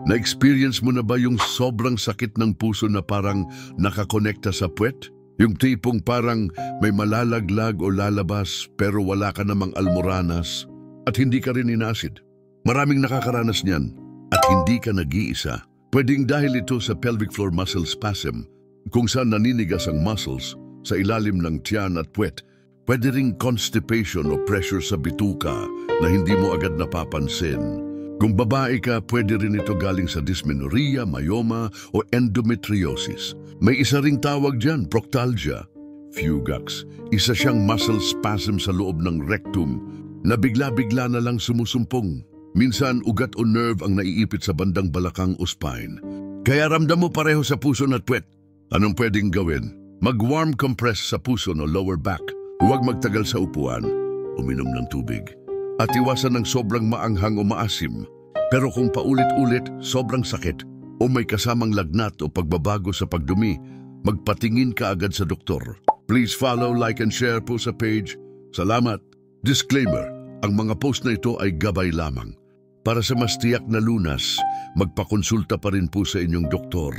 Na-experience mo na ba yung sobrang sakit ng puso na parang nakakonekta sa puwet? Yung tipong parang may malalaglag o lalabas pero wala ka namang almoranas at hindi ka rin inasid. Maraming nakakaranas niyan at hindi ka nag-iisa. Pwedeng dahil ito sa pelvic floor muscle spasm kung saan naninigas ang muscles sa ilalim ng tiyan at puwet. Pwede ring constipation o pressure sa bituka na hindi mo agad napapansin. Kung babae ka, pwede rin ito galing sa dysmenorrhea, myoma o endometriosis. May isa ring tawag dyan, proctalgia. Fugax, isa siyang muscle spasm sa loob ng rectum na bigla-bigla na lang sumusumpong. Minsan, ugat o nerve ang naiipit sa bandang balakang o spine. Kaya ramdam mo pareho sa puso at puwet. Anong pwedeng gawin? Mag-warm compress sa puso o lower back. Huwag magtagal sa upuan. Uminom ng tubig. At iwasan ng sobrang maanghang o maasim. Pero kung paulit-ulit, sobrang sakit o may kasamang lagnat o pagbabago sa pagdumi, magpatingin ka agad sa doktor. Please follow, like and share po sa page. Salamat. Disclaimer, ang mga post na ito ay gabay lamang. Para sa mas tiyak na lunas, magpakonsulta pa rin po sa inyong doktor.